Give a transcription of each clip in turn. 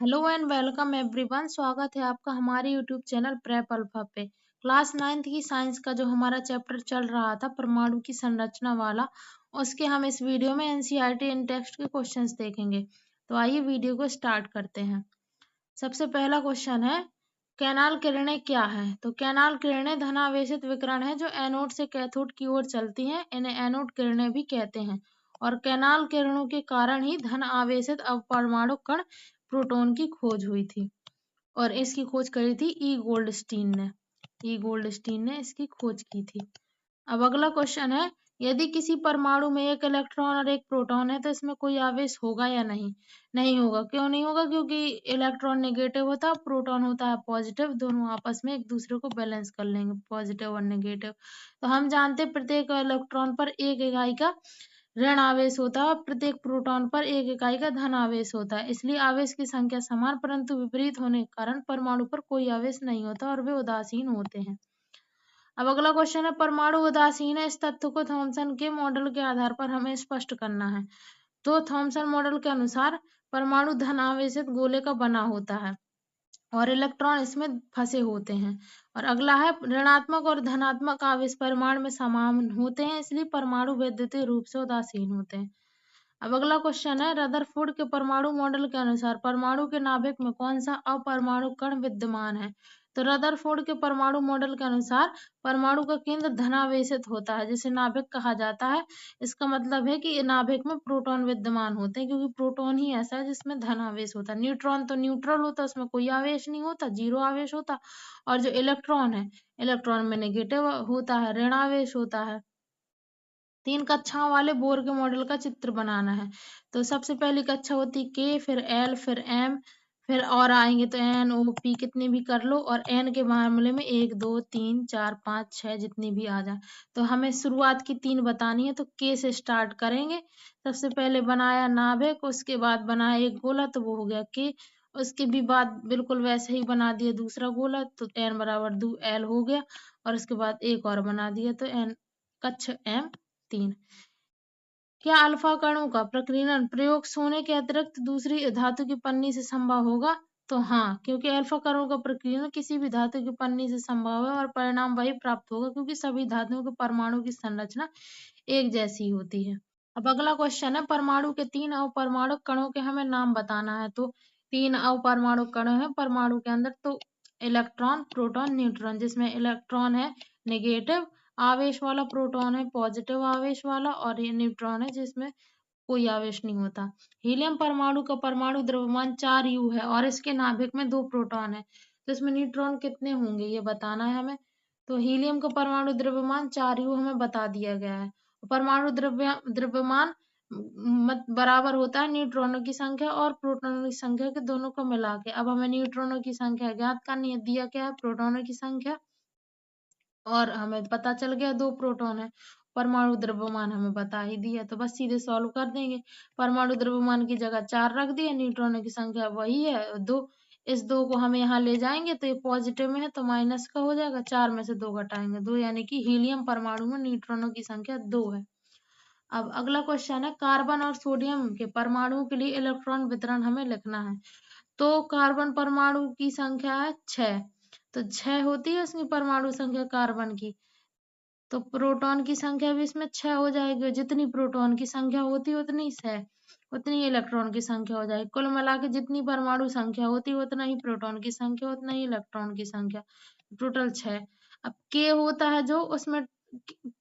Hello and welcome everyone. स्वागत है आपका हमारे यूट्यूब चैनल प्रेप अल्फा पे। क्लास 9th की साइंस का जो हमारा चैप्टर चल रहा था परमाणु की संरचना वाला, उसके हम इस वीडियो में एनसीईआरटी इन टेक्स्ट के क्वेश्चंस देखेंगे। तो आइए वीडियो को स्टार्ट करते हैं। सबसे पहला क्वेश्चन है, कैनाल किरणें क्या है? तो कैनाल किरणें धनावेशित विकिरण है जो एनोड से कैथोड की ओर चलती हैं। इन्हें एनोड किरणें भी कहते हैं और कैनाल किरणों के कारण ही धन आवेशित अपरमाणु कण प्रोटॉन की खोज हुई थी और इसकी खोज करी थी ई गोल्डस्टीन ने इसकी खोज की थी। अब अगला क्वेश्चन है, यदि किसी परमाणु में एक इलेक्ट्रॉन और एक प्रोटॉन है तो इसमें कोई आवेश होगा या नहीं? नहीं होगा। क्यों नहीं होगा? क्योंकि इलेक्ट्रॉन नेगेटिव होता है, प्रोटॉन होता है पॉजिटिव। दोनों आपस में एक दूसरे को बैलेंस कर लेंगे, पॉजिटिव और नेगेटिव। तो हम जानते हैं प्रत्येक इलेक्ट्रॉन पर एक इकाई का ऋण आवेश होता है और प्रत्येक प्रोटॉन पर एक इकाई का धन आवेश होता है। इसलिए आवेश की संख्या समान परंतु विपरीत होने के कारण परमाणु पर कोई आवेश नहीं होता और वे उदासीन होते हैं। अब अगला क्वेश्चन है, परमाणु उदासीन है, इस तथ्य को थॉमसन के मॉडल के आधार पर हमें स्पष्ट करना है। तो थॉमसन मॉडल के अनुसार परमाणु धन आवेशित गोले का बना होता है और इलेक्ट्रॉन इसमें फंसे होते हैं। और अगला है, ऋणात्मक और धनात्मक आवेश परिमाण में समान होते हैं, इसलिए परमाणु वैद्युतीय रूप से उदासीन होते हैं। अब अगला क्वेश्चन है, रदरफोर्ड के परमाणु मॉडल के अनुसार परमाणु के नाभिक में कौन सा अपरमाणु कण विद्यमान है? तो रदरफोर्ड के परमाणु मॉडल के अनुसार परमाणु का केंद्र धनावेशित होता है जिसे नाभिक कहा जाता है। इसका मतलब है कि नाभिक में प्रोटॉन विद्यमान होते हैं क्योंकि प्रोटॉन ही ऐसा है जिसमें धनावेश होता है। न्यूट्रॉन तो न्यूट्रल होता है, उसमें कोई आवेश नहीं होता, जीरो आवेश होता। और जो इलेक्ट्रॉन है, इलेक्ट्रॉन में नेगेटिव होता है, ऋणावेश होता है। 3 कक्षाओं वाले बोर के मॉडल का चित्र बनाना है। तो सबसे पहली कक्षा होती है के, फिर एल, फिर एम, फिर और आएंगे तो एन, ओ, पी, कितने भी कर लो। और एन के मामले में 1 2 3 4 5 6 जितनी भी आ जाए। तो हमें शुरुआत की 3 बतानी है तो के से स्टार्ट करेंगे। सबसे पहले बनाया नाभिक, उसके बाद बनाया एक गोला तो वो हो गया के। उसके भी बाद बिल्कुल वैसे ही बना दिया दूसरा गोला तो एन बराबर 2 एल हो गया। और उसके बाद एक और बना दिया तो एन कक्ष एम 3। क्या अल्फा कणों का प्रकीर्णन प्रयोग सोने के अतिरिक्त दूसरी धातु की पन्नी से संभव होगा? तो हाँ, क्योंकि अल्फा कणों का प्रकीर्णन किसी भी धातु की पन्नी से संभव है और परिणाम वही प्राप्त होगा क्योंकि सभी धातुओं के परमाणु की संरचना एक जैसी होती है। अब अगला क्वेश्चन है, परमाणु के 3 अपरमाणु कणों के हमें नाम बताना है। तो 3 अपरमाणु कण है परमाणु के अंदर, तो इलेक्ट्रॉन, प्रोटॉन, न्यूट्रॉन। जिसमें इलेक्ट्रॉन है नेगेटिव आवेश वाला, प्रोटॉन है पॉजिटिव आवेश वाला और ये न्यूट्रॉन है जिसमें कोई आवेश नहीं होता। हीलियम परमाणु का परमाणु द्रव्यमान 4U है और इसके नाभिक में 2 प्रोटॉन है। तो इसमें न्यूट्रॉन कितने होंगे ये बताना है हमें। तो हीलियम का परमाणु द्रव्यमान 4U हमें बता दिया गया है। परमाणु द्रव्यमान बराबर होता है न्यूट्रॉनों की संख्या और प्रोटॉनों की संख्या के दोनों को मिला के। अब हमें न्यूट्रॉनों की संख्या ज्ञात करनी है, दिया क्या है प्रोटॉनों की संख्या और हमें पता चल गया 2 प्रोटॉन है। परमाणु द्रव्यमान हमें बता ही दिया तो बस सीधे सॉल्व कर देंगे। परमाणु द्रव्यमान की जगह 4 रख दिया, न्यूट्रॉनों की संख्या वही है 2। इस 2 को हम यहाँ ले जाएंगे तो ये पॉजिटिव में है तो माइनस का हो जाएगा, 4 में से 2 घटाएंगे 2, यानी कि हीलियम परमाणु में न्यूट्रॉनों की संख्या 2 है। अब अगला क्वेश्चन है, कार्बन और सोडियम के परमाणुओं के लिए इलेक्ट्रॉन वितरण हमें लिखना है। तो कार्बन परमाणु की संख्या है 6, तो 6 होती है उसकी परमाणु संख्या कार्बन की। तो प्रोटॉन की संख्या भी इसमें 6 हो जाएगी। जितनी प्रोटॉन की संख्या होती है उतनी 6 उतनी इलेक्ट्रॉन की संख्या हो जाएगी। कुल मिला के जितनी परमाणु संख्या होती है उतना ही प्रोटॉन की संख्या, उतना ही इलेक्ट्रॉन की संख्या, टोटल 6। अब के होता है जो उसमें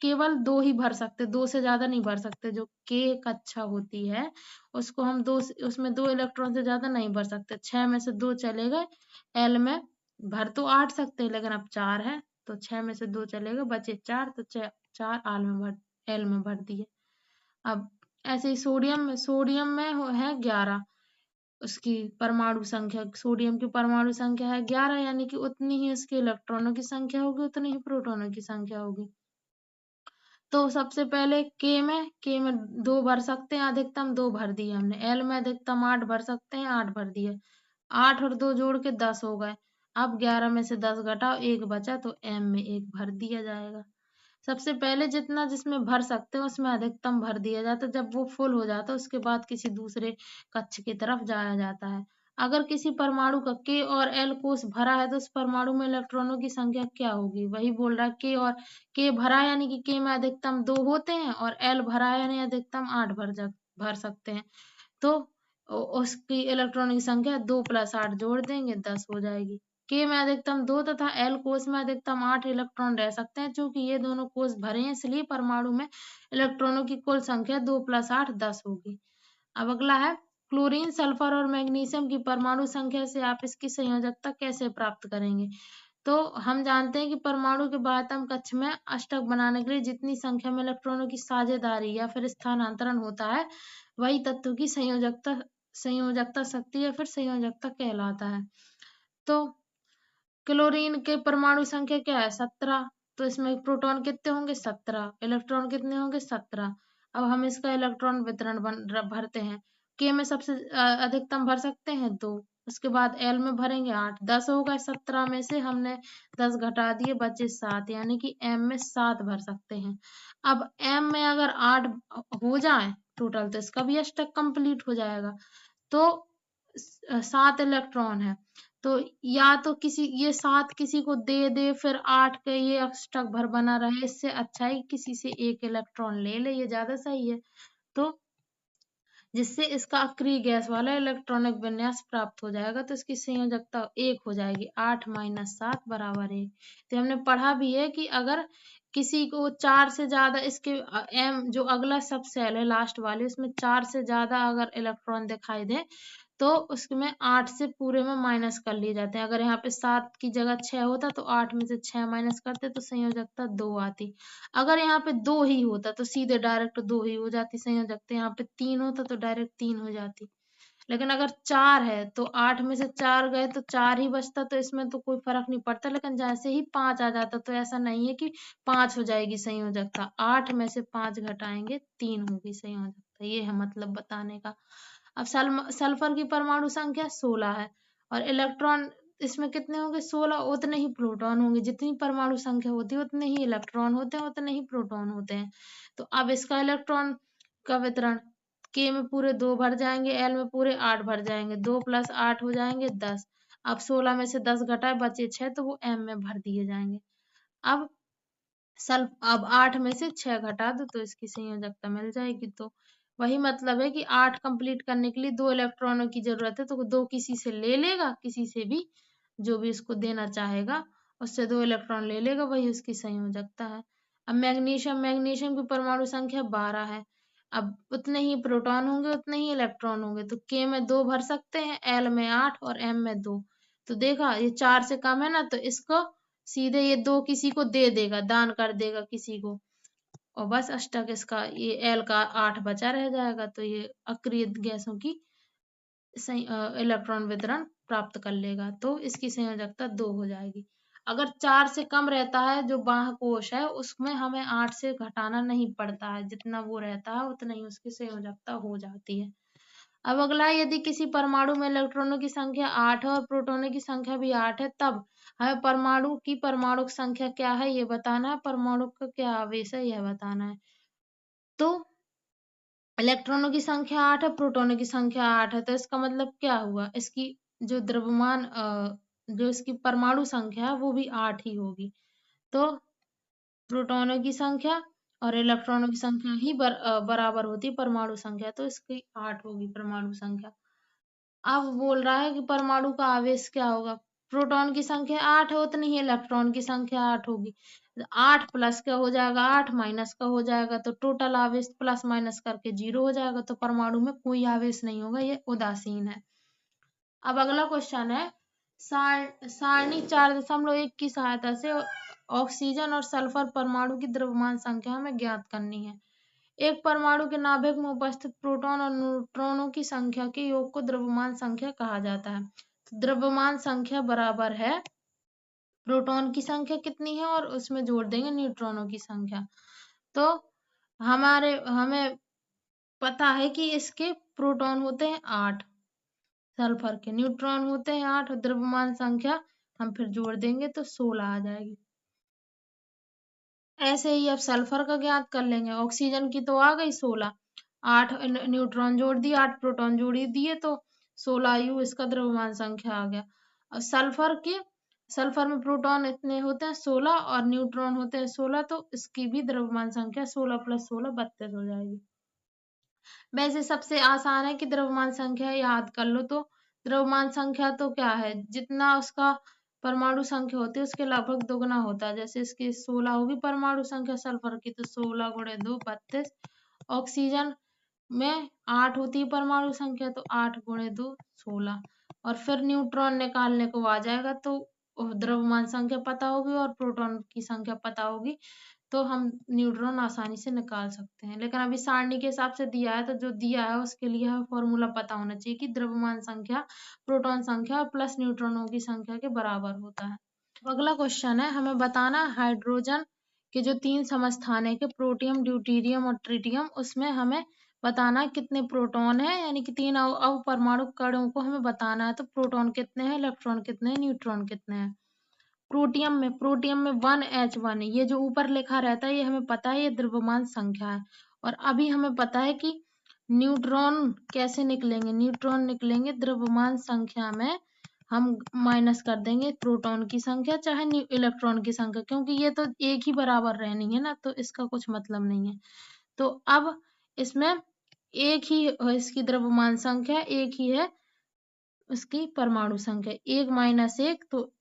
केवल 2 ही भर सकते, 2 से ज्यादा नहीं भर सकते। जो के कक्षा होती है उसको हम 2, उसमें 2 इलेक्ट्रॉन से ज्यादा नहीं भर सकते। 6 में से 2 चले गए, एल में भर तो 8 सकते हैं लेकिन अब 4 है तो 6 में से 2 चलेगा, बचे 4 तो 4 एल में भर दिए। अब ऐसे ही सोडियम में है 11, उसकी परमाणु संख्या, सोडियम की परमाणु संख्या है 11, यानी कि उतनी ही उसके इलेक्ट्रॉनों की संख्या होगी, उतनी ही प्रोटॉनों की संख्या होगी। तो सबसे पहले के में 2 भर सकते हैं, अधिकतम 2 भर दिए हमने। एल में अधिकतम 8 भर सकते हैं, 8 भर दिए। 8 और 2 जोड़ के 10 हो गए। अब 11 में से 10 घटाओ, 1 बचा तो एम में 1 भर दिया जाएगा। सबसे पहले जितना जिसमें भर सकते हैं उसमें अधिकतम भर दिया जाता है। जब वो फुल हो जाता है उसके बाद किसी दूसरे कक्ष की तरफ जाया जाता है। अगर किसी परमाणु का K और L कोष भरा है तो उस परमाणु में इलेक्ट्रॉनों की संख्या क्या होगी? वही बोल रहा है K और K भरा है यानी कि K में अधिकतम 2 होते हैं और L भरा है यानी अधिकतम 8 भर सकते हैं। तो उसकी इलेक्ट्रॉनों की संख्या 2 + 8 जोड़ देंगे 10 हो जाएगी। K में अधिकतम 2 तथा L कोष में अधिकतम 8 इलेक्ट्रॉन रह सकते हैं। चूंकि ये दोनों कोष भरे हैं इसलिए परमाणु में इलेक्ट्रॉनों की कुल संख्या 2 + 8 10 होगी। अब अगला है क्लोरीन, सल्फर और मैग्नीशियम की परमाणु संख्या से आप इसकी संयोजकता कैसे प्राप्त करेंगे? तो हम जानते हैं कि परमाणु के बाह्यतम कक्ष में अष्टक बनाने के लिए जितनी संख्या में इलेक्ट्रॉनों की साझेदारी या फिर स्थानांतरण होता है वही तत्व की संयोजकता शक्ति या फिर संयोजकता कहलाता है। तो क्लोरीन के परमाणु संख्या क्या है? 17। तो इसमें प्रोटॉन कितने होंगे? 17। इलेक्ट्रॉन कितने होंगे? 17। अब हम इसका इलेक्ट्रॉन वितरण भरते हैं। के में सबसे अधिकतम भर सकते हैं 2। उसके बाद एल में भरेंगे 8। 10 हो गए। 17 में से हमने 10 घटा दिए, बचे 7 यानी कि एम में 7 भर सकते हैं। अब एम में अगर 8 हो जाए टोटल तो इसका भी अष्टक कंप्लीट हो जाएगा। तो 7 इलेक्ट्रॉन है तो या तो ये 7 किसी को दे फिर 8 के ये अष्टक भर बना रहे, इससे अच्छा है किसी से 1 इलेक्ट्रॉन ले ले, ये ज्यादा सही है। तो जिससे इसका अक्रिय गैस वाला इलेक्ट्रॉनिक विन्यास प्राप्त हो जाएगा। तो इसकी संयोजकता 1 हो जाएगी। 8 - 7 = 1। तो हमने पढ़ा भी है कि अगर किसी को 4 से ज्यादा इसके एम जो अगला सब सेल है लास्ट वाले उसमें 4 से ज्यादा अगर इलेक्ट्रॉन दिखाई दे तो उसमें 8 से पूरे में माइनस कर लिए जाते हैं। अगर यहाँ पे 7 की जगह 6 होता तो 8 में से 6 माइनस करते तो संयोजकता 2 आती। अगर यहाँ पे 2 ही होता तो सीधे डायरेक्ट 2 ही हो जाती संयोजकता। यहाँ पे 3 होता तो डायरेक्ट 3 हो जाती। लेकिन अगर 4 है तो 8 में से 4 गए तो 4 ही बचता, तो इसमें तो कोई फर्क नहीं पड़ता। लेकिन जैसे ही 5 आ जाता तो ऐसा नहीं है कि 5 हो जाएगी संयोजकता। 8 में से 5 घटाएंगे 3 होगी संयोजकता। ये है मतलब बताने का। अब सल्फर की परमाणु संख्या 16 है और इलेक्ट्रॉन इसमें कितने होंगे? 16। उतने ही प्रोटॉन होंगे। जितनी परमाणु संख्या होती है उतने ही इलेक्ट्रॉन होते हैं, उतने ही प्रोटॉन होते हैं। तो अब इसका इलेक्ट्रॉन का वितरण के में पूरे 2 भर जाएंगे, एल में पूरे 8 भर जाएंगे। 2 + 8 हो जाएंगे 10। अब 16 में से 10 घटाए बचे 6 तो वो एम में भर दिए जाएंगे। अब अब 8 में से 6 घटा दो तो इसकी संयोजकता मिल जाएगी। तो वही मतलब है कि 8 कंप्लीट करने के लिए 2 इलेक्ट्रॉनों की जरूरत है। तो 2 किसी से ले लेगा, किसी से भी जो भी उसको देना चाहेगा उससे 2 इलेक्ट्रॉन ले लेगा, वही उसकी संयोजकता है। अब मैग्नीशियम की परमाणु संख्या 12 है। अब उतने ही प्रोटॉन होंगे उतने ही इलेक्ट्रॉन होंगे। तो के में 2 भर सकते हैं, एल में 8 और एम में 2। तो देखा ये 4 से कम है ना, तो इसको सीधे ये 2 किसी को दे देगा, दान कर देगा किसी को, और बस अष्टक इसका ये एल का 8 बचा रह जाएगा। तो ये अक्रिय गैसों की इलेक्ट्रॉन वितरण प्राप्त कर लेगा। तो इसकी संयोजकता 2 हो जाएगी। अगर 4 से कम रहता है जो बाह्य कोश है उसमें हमें 8 से घटाना नहीं पड़ता है, जितना वो रहता है उतना ही उसकी संयोजकता हो जाती है। अब अगला है, यदि किसी परमाणु में इलेक्ट्रॉनों की संख्या 8 है और प्रोटॉनों की संख्या भी 8 है तब हमें परमाणु की परमाणु संख्या क्या है ये बताना है, परमाणु का क्या आवेश है यह बताना है। तो इलेक्ट्रॉनों की संख्या 8 है, प्रोटॉनों की संख्या 8 है, तो इसका मतलब क्या हुआ? इसकी जो द्रव्यमान जो इसकी परमाणु संख्या है वो भी 8 ही होगी। तो प्रोटॉनों की संख्या और इलेक्ट्रॉनों की संख्या ही बराबर होती है परमाणु संख्या, तो इसकी 8 होगी परमाणु संख्या। अब बोल रहा है कि परमाणु का आवेश क्या होगा? प्रोटॉन की संख्या 8 है उतनी ही इलेक्ट्रॉन की संख्या 8 होगी। 8 प्लस क्या हो जाएगा? 8 माइनस का हो जाएगा। तो टोटल आवेश प्लस माइनस करके 0 हो जाएगा। तो परमाणु में कोई आवेश नहीं होगा, ये उदासीन है। अब अगला क्वेश्चन है, सारणी 4.1 की सहायता से ऑक्सीजन और सल्फर परमाणु की द्रव्यमान संख्या हमें ज्ञात करनी है। एक परमाणु के नाभिक में उपस्थित प्रोटॉन और न्यूट्रॉनों की संख्या के योग को द्रव्यमान संख्या कहा जाता है। तो द्रव्यमान संख्या बराबर है प्रोटॉन की संख्या कितनी है और उसमें जोड़ देंगे न्यूट्रॉनों की संख्या। तो हमें पता है कि इसके प्रोटॉन होते हैं 8, सल्फर के न्यूट्रॉन होते हैं 8, और द्रव्यमान संख्या हम फिर जोड़ देंगे तो 16 आ जाएगी। ऐसे ही अब सल्फर का ज्ञात कर लेंगे। ऑक्सीजन की तो आ गई 16, 8 न्यूट्रॉन जोड़ दिए, 8 प्रोटॉन जोड़ दिए तो 16U इसका द्रव्यमान संख्या आ गया। और सल्फर में प्रोटॉन इतने होते हैं 16 और न्यूट्रॉन होते हैं 16, तो इसकी भी द्रव्यमान संख्या 16 + 16 32 हो जाएगी। वैसे सबसे आसान है कि द्रव्यमान संख्या याद कर लो। तो द्रव्यमान संख्या तो क्या है, जितना उसका परमाणु संख्या होती है उसके लगभग दोगुना होता है। जैसे इसकी 16 होगी परमाणु संख्या सल्फर की, तो 16 × 2 32। ऑक्सीजन में 8 होती है परमाणु संख्या, तो 8 × 2 16। और फिर न्यूट्रॉन निकालने को आ जाएगा, तो द्रव्यमान संख्या पता होगी और प्रोटॉन की संख्या पता होगी, तो हम न्यूट्रॉन आसानी से निकाल सकते हैं। लेकिन अभी सारणी के हिसाब से दिया है, तो जो दिया है उसके लिए हमें फॉर्मूला पता होना चाहिए कि द्रव्यमान संख्या प्रोटॉन संख्या प्लस न्यूट्रॉनों की संख्या के बराबर होता है। अगला क्वेश्चन है, हमें बताना हाइड्रोजन के जो 3 समस्थानिक है, प्रोटियम, ड्यूटेरियम और ट्रिटियम, उसमें हमें बताना कितने प्रोटॉन है, यानी कि 3 अपरमाणु कणों को हमें बताना है। तो प्रोटॉन कितने हैं, इलेक्ट्रॉन कितने हैं, न्यूट्रॉन कितने हैं। प्रोटियम में 1H1 है, ये जो ऊपर लिखा रहता है ये हमें पता है, ये द्रव्यमान संख्या है। और अभी हमें पता है कि न्यूट्रॉन कैसे निकलेंगे, न्यूट्रॉन निकलेंगे द्रव्यमान संख्या में हम माइनस कर देंगे प्रोटॉन की संख्या चाहे इलेक्ट्रॉन की संख्या, क्योंकि ये तो एक ही बराबर रहनी है ना, तो इसका कुछ मतलब नहीं है। तो अब इसमें एक ही इसकी द्रव्यमान संख्या, एक ही है उसकी परमाणु संख्या, 1 - 1, तो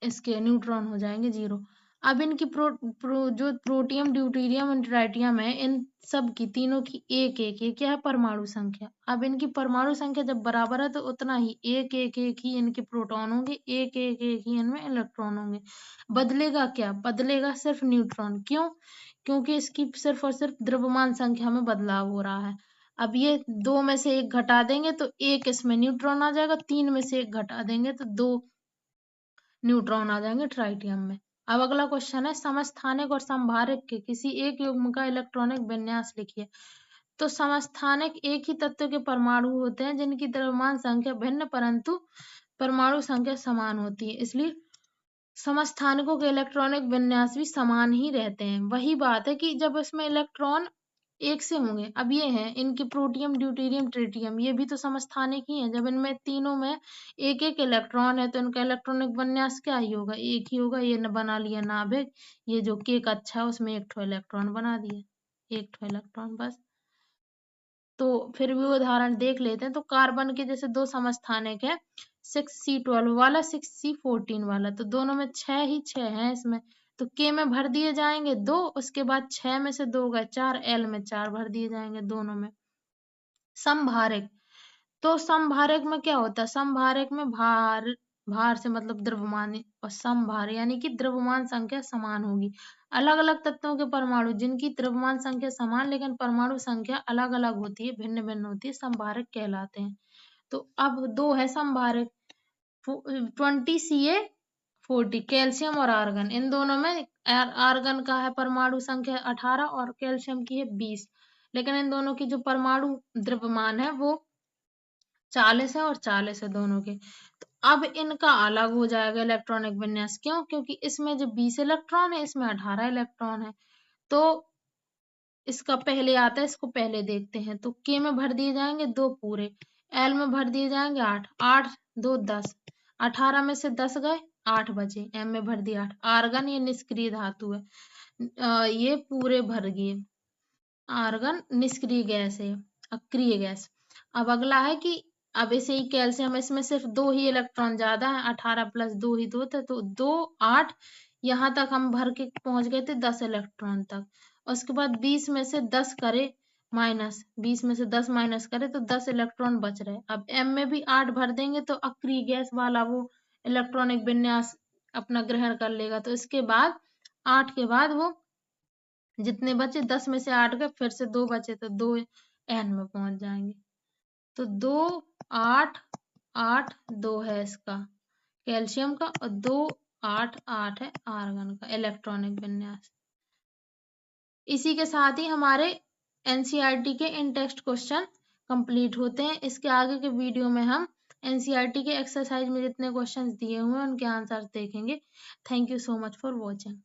इसके न्यूट्रॉन हो जाएंगे 0। अब इनकी जो प्रोटियम, ड्यूटेरियम और ट्राइटियम है, इन सब की तीनों की एक एक ये क्या है, परमाणु संख्या। अब इनकी परमाणु संख्या जब बराबर है तो उतना ही एक एक ही इनके प्रोटॉन होंगे, एक एक ही इनमें इलेक्ट्रॉन होंगे। बदलेगा क्या, बदलेगा सिर्फ न्यूट्रॉन। क्यों? क्योंकि इसकी सिर्फ और सिर्फ द्रव्यमान संख्या में बदलाव हो रहा है। अब ये 2 में से 1 घटा देंगे तो 1 इसमें न्यूट्रॉन आ जाएगा, 3 में से 1 घटा देंगे तो 2 न्यूट्रॉन आ जाएंगे ट्राइटियम में। अब अगला क्वेश्चन है, समस्थानिक और समभारक के किसी एक युग्म का इलेक्ट्रॉनिक विन्यास लिखिए। तो समस्थानिक एक ही तत्व के परमाणु होते हैं जिनकी द्रव्यमान संख्या भिन्न परंतु परमाणु संख्या समान होती है, इसलिए समस्थानिकों के इलेक्ट्रॉनिक विन्यास भी समान ही रहते हैं। वही बात है कि जब इसमें इलेक्ट्रॉन एक से होंगे, अब ये हैं इनके प्रोटियम, ड्यूटेरियम, ट्रिटियम, ये भी तो समस्थानिक ही हैं। जब इनमें तीनों में एक एक इलेक्ट्रॉन है तो इनका इलेक्ट्रॉनिक विन्यास क्या ही होगा, एक ही होगा। ये बना लिया नाभिक, ये जो केक अच्छा है उसमें एक ठो इलेक्ट्रॉन बना दिया, एक ठो इलेक्ट्रॉन बस। तो फिर भी उदाहरण देख लेते हैं। तो कार्बन के जैसे 2 समस्थानिक है, 6C12 वाला, 6C14 वाला, तो दोनों में 6 ही 6 हैं इसमें, तो K में भर दिए जाएंगे 2, उसके बाद 6 में से 2 गए 4, L में 4 भर दिए जाएंगे दोनों में। समभारक, तो समभारक में क्या होता है, समभारक में भार से मतलब द्रव्यमान, और समभार यानी कि द्रव्यमान संख्या समान होगी। अलग अलग तत्वों के परमाणु जिनकी द्रव्यमान संख्या समान लेकिन परमाणु संख्या अलग अलग होती है, भिन्न भिन्न होती है, समभारक कहलाते हैं। तो अब 2 है समभारक, 20Ca40, कैल्शियम और आर्गन, इन दोनों में आर्गन का है परमाणु संख्या 18 और कैल्शियम की है 20, लेकिन इन दोनों की जो परमाणु द्रव्यमान है वो 40 है और 40 है दोनों के। तो अब इनका अलग हो जाएगा इलेक्ट्रॉनिक विन्यास। क्यों? क्योंकि इसमें जो 20 इलेक्ट्रॉन है, इसमें 18 इलेक्ट्रॉन है। तो इसका पहले आता है, इसको पहले देखते हैं। तो K में भर दिए जाएंगे 2 पूरे, L में भर दिए जाएंगे 8, 8 2 10, 18 में से 10 गए 8 बचे, M में भर दिया 8। आर्गन ये निष्क्रिय धातु है, ये पूरे भर गए। आर्गन निष्क्रिय गैस है, अक्रिय गैस। अब अगला है कि अब ऐसे ही कैल्शियम, इसमें सिर्फ 2 ही इलेक्ट्रॉन ज्यादा है, 18 + 2 ही 2 थे, तो 2 8, यहाँ तक हम भर के पहुंच गए थे 10 इलेक्ट्रॉन तक। उसके बाद 20 में से 10 करे माइनस, 20 में से 10 माइनस करे तो 10 इलेक्ट्रॉन बच रहे। अब M में भी 8 भर देंगे तो अक्रिय गैस वाला वो इलेक्ट्रॉनिक विन्यास अपना ग्रहण कर लेगा। तो इसके बाद 8 के बाद वो जितने बचे, 10 में से 8 गए, फिर से 2 बचे, तो 2 N में पहुंच जाएंगे। तो 2 8 8 2 है इसका कैल्शियम का, और 2 8 8 है आर्गन का इलेक्ट्रॉनिक विन्यास। इसी के साथ ही हमारे एनसीईआरटी के इन टेक्स्ट क्वेश्चन कंप्लीट होते हैं। इसके आगे के वीडियो में हम एनसीईआरटी के एक्सरसाइज में जितने क्वेश्चंस दिए हुए हैं उनके आंसर देखेंगे। Thank you so much for watching.